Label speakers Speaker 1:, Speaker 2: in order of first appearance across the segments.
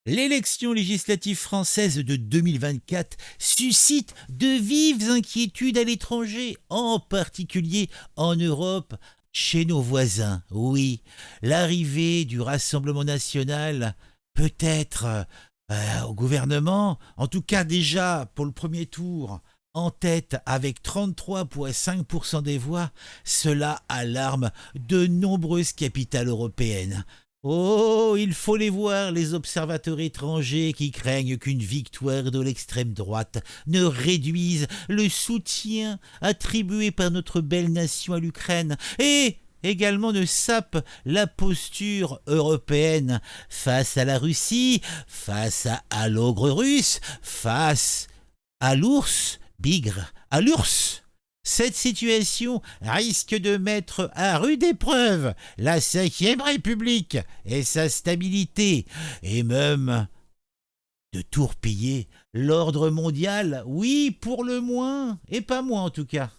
Speaker 1: L'élection législative française de 2024 suscite de vives inquiétudes à l'étranger, en particulier en Europe, chez nos voisins. Oui, l'arrivée du Rassemblement national, peut-être au gouvernement, en tout cas déjà pour le premier tour, en tête avec 33,5% des voix, cela alarme de nombreuses capitales européennes. Oh, il faut les voir, les observateurs étrangers qui craignent qu'une victoire de l'extrême droite ne réduise le soutien attribué par notre belle nation à l'Ukraine et également ne sape la posture européenne face à la Russie, face à l'ogre russe, face à l'ours, bigre, à l'ours. Cette situation risque de mettre à rude épreuve la Cinquième République et sa stabilité, et même de tourpiller l'ordre mondial, oui, pour le moins, et pas moins en tout cas.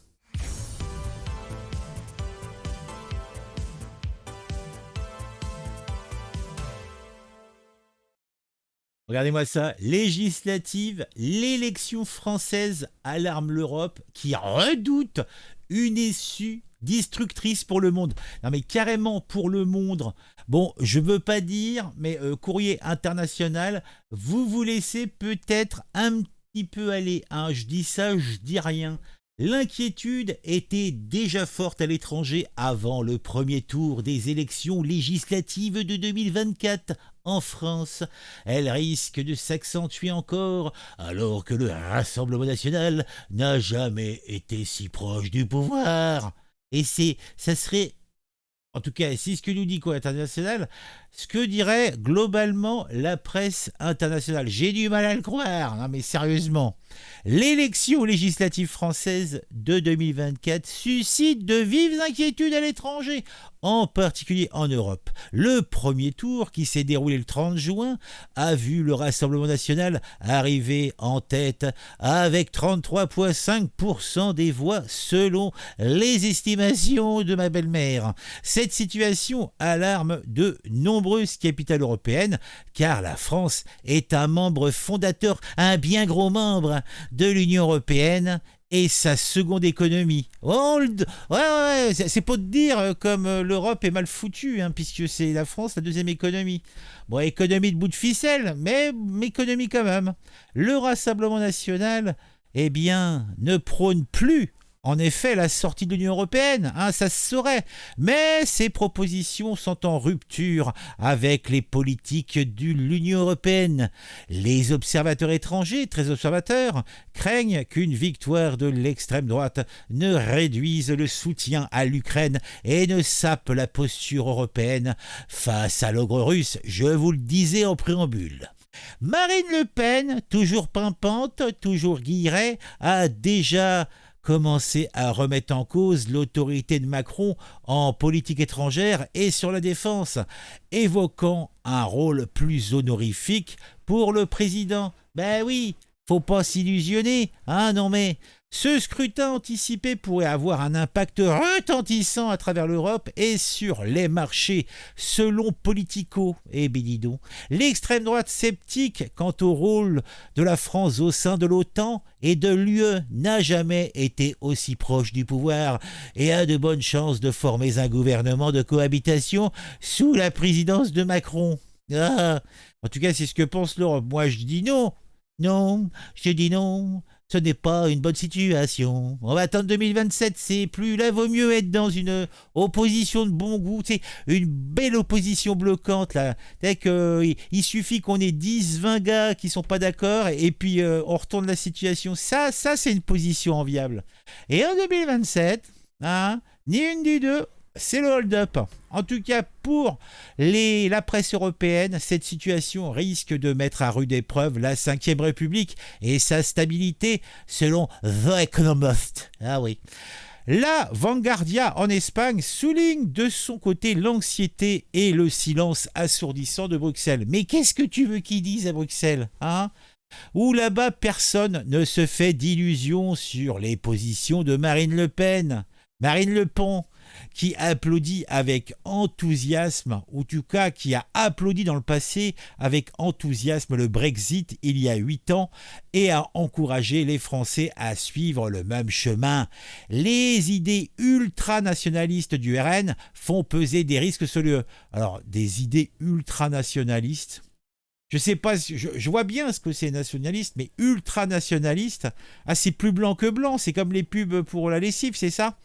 Speaker 1: Regardez-moi ça, législative, l'élection française alarme l'Europe qui redoute une issue destructrice pour le monde. Non mais carrément pour le monde. Bon, je veux pas dire, mais courrier international, vous vous laissez peut-être un petit peu aller. Hein. Je dis ça, je dis rien. L'inquiétude était déjà forte à l'étranger avant le premier tour des élections législatives de 2024 en France. Elle risque de s'accentuer encore alors que le Rassemblement national n'a jamais été si proche du pouvoir. Et ça serait, en tout cas, c'est ce que nous dit quoi international, ce que dirait globalement la presse internationale. J'ai du mal à le croire, non mais sérieusement. L'élection législative française de 2024 suscite de vives inquiétudes à l'étranger, en particulier en Europe. Le premier tour, qui s'est déroulé le 30 juin, a vu le Rassemblement national arriver en tête avec 33,5% des voix selon les estimations de ma belle-mère. Cette situation alarme de nombreuses capitales européennes, car la France est un membre fondateur, un bien gros membre de l'Union européenne et sa seconde économie. Ouais, c'est pas de dire comme l'Europe est mal foutue, hein, puisque c'est la France la deuxième économie. Bon, économie de bout de ficelle, mais économie quand même. Le Rassemblement national, eh bien, ne prône plus en effet la sortie de l'Union européenne, hein, ça se saurait, mais ces propositions sont en rupture avec les politiques de l'Union européenne. Les observateurs étrangers, très observateurs, craignent qu'une victoire de l'extrême droite ne réduise le soutien à l'Ukraine et ne sape la posture européenne face à l'ogre russe, je vous le disais en préambule. Marine Le Pen, toujours pimpante, toujours guilleret, a déjà commencer à remettre en cause l'autorité de Macron en politique étrangère et sur la défense, évoquant un rôle plus honorifique pour le président. Ben oui, faut pas s'illusionner, hein, non mais... Ce scrutin anticipé pourrait avoir un impact retentissant à travers l'Europe et sur les marchés, selon Politico. Eh bien dis donc, l'extrême droite sceptique quant au rôle de la France au sein de l'OTAN et de l'UE n'a jamais été aussi proche du pouvoir et a de bonnes chances de former un gouvernement de cohabitation sous la présidence de Macron. Ah, en tout cas, c'est ce que pense l'Europe. Moi, je dis non. Non, je dis non. Ce n'est pas une bonne situation. On va attendre 2027, c'est plus là, vaut mieux être dans une opposition de bon goût, c'est une belle opposition bloquante là. Il suffit qu'on ait 10-20 gars qui sont pas d'accord et puis on retourne la situation. Ça c'est une position enviable. Et en 2027, hein, ni une ni deux, c'est le hold-up. En tout cas, pour la presse européenne, cette situation risque de mettre à rude épreuve la Cinquième République et sa stabilité, selon The Economist. Ah oui. La Vanguardia en Espagne souligne de son côté l'anxiété et le silence assourdissant de Bruxelles. Mais qu'est-ce que tu veux qu'ils disent à Bruxelles, hein ? Où là-bas, personne ne se fait d'illusions sur les positions de Marine Le Pen. Marine Le Pen, qui applaudit avec enthousiasme, ou en tout cas qui a applaudi dans le passé avec enthousiasme le Brexit il y a 8 ans et a encouragé les Français à suivre le même chemin. Les idées ultranationalistes du RN font peser des risques sur eux. Alors, des idées ultranationalistes, je sais pas, je vois bien ce que c'est nationaliste, mais ultranationaliste, ah, c'est plus blanc que blanc, c'est comme les pubs pour la lessive, c'est ça?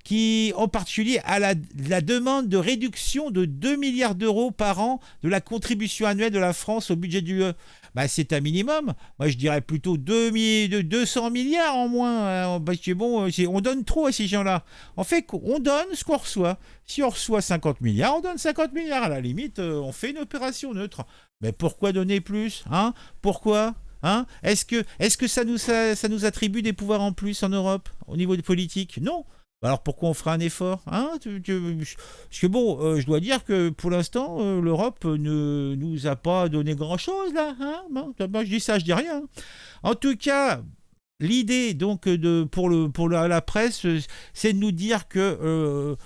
Speaker 1: Qui, en particulier, à la demande de réduction de 2 milliards d'euros par an de la contribution annuelle de la France au budget du UE. Bah, c'est un minimum. Moi, je dirais plutôt 200 milliards en moins. Parce que bon, on donne trop à ces gens-là. En fait, on donne ce qu'on reçoit. Si on reçoit 50 milliards, on donne 50 milliards. À la limite, on fait une opération neutre. Mais pourquoi donner plus, hein? Pourquoi, hein? Est-ce que ça nous attribue des pouvoirs en plus en Europe au niveau des politiques? Non. Alors pourquoi on fera un effort, hein? Parce que bon, je dois dire que pour l'instant, l'Europe ne nous a pas donné grand-chose là, hein? Bon, je dis ça, je dis rien. En tout cas, l'idée donc pour la presse, c'est de nous dire que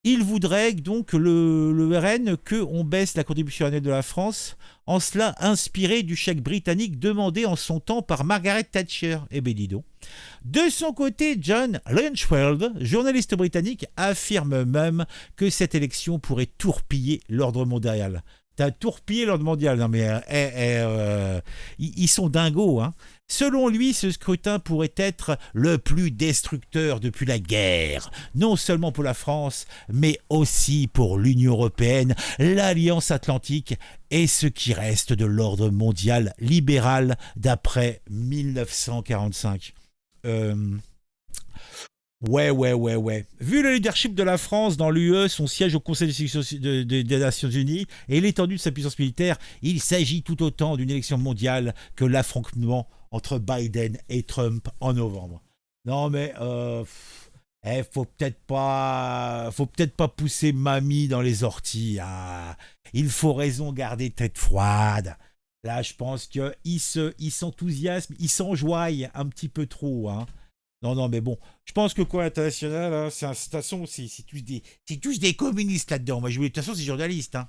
Speaker 1: il voudrait donc le RN qu'on baisse la contribution annuelle de la France, en cela inspiré du chèque britannique demandé en son temps par Margaret Thatcher. Eh bien dis donc. De son côté, John Lynchfield, journaliste britannique, affirme même que cette élection pourrait tourpiller l'ordre mondial. T'as tourpillé l'ordre mondial. Non mais ils sont dingos, hein. Selon lui, ce scrutin pourrait être le plus destructeur depuis la guerre, non seulement pour la France, mais aussi pour l'Union européenne, l'Alliance Atlantique et ce qui reste de l'ordre mondial libéral d'après 1945. Ouais. Vu le leadership de la France dans l'UE, son siège au Conseil des Nations Unies et l'étendue de sa puissance militaire, il s'agit tout autant d'une élection mondiale que l'affrontement entre Biden et Trump en novembre. Non mais faut peut-être pas pousser mamie dans les orties. Hein. Il faut raison garder tête froide. Là, je pense qu'ils s'enthousiasment, ils s'enjoignent un petit peu trop. Hein. Non, mais bon, je pense que quoi, international, hein, de toute façon, c'est tous des communistes là-dedans. Moi, je voulais, de toute façon, c'est journaliste. Hein.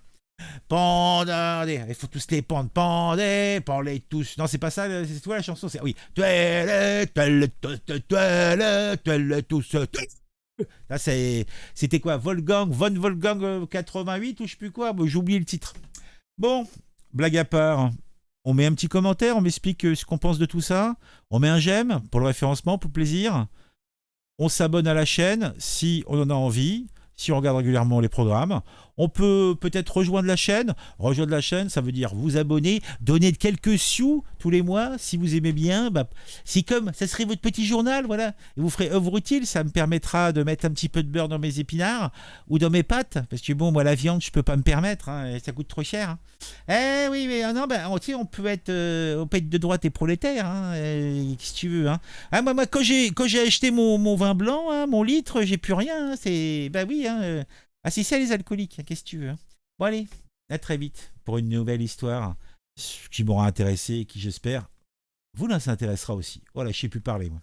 Speaker 1: Pendez, il faut tous les pendre, pendez tous. Non, c'est pas ça, c'est toi la chanson, c'est oui. Tous. Là, c'était quoi, Wolfgang 88 ou je sais plus quoi. Bon, j'ai oublié le titre. Bon, blague à part. On met un petit commentaire, on m'explique ce qu'on pense de tout ça. On met un j'aime pour le référencement, pour le plaisir. On s'abonne à la chaîne si on en a envie, si on regarde régulièrement les programmes. On peut peut-être rejoindre la chaîne. Rejoindre la chaîne, ça veut dire vous abonner, donner quelques sous tous les mois. Si vous aimez bien, c'est comme, ça serait votre petit journal, voilà. Et vous ferez œuvre utile, ça me permettra de mettre un petit peu de beurre dans mes épinards ou dans mes pâtes. Parce que bon, moi, la viande, je peux pas me permettre, hein, ça coûte trop cher. Hein. Eh oui, mais non, on peut être de droite et prolétaire, hein, qu'est-ce que tu veux. Hein. Ah, moi, quand j'ai acheté mon vin blanc, hein, mon litre, j'ai plus rien. Hein, c'est, oui, hein, ah, c'est ça les alcooliques, qu'est-ce que tu veux. Hein. Bon, allez, à très vite pour une nouvelle histoire qui m'aura intéressé et qui, j'espère, vous l'intéressera aussi. Voilà, je sais plus parler, moi.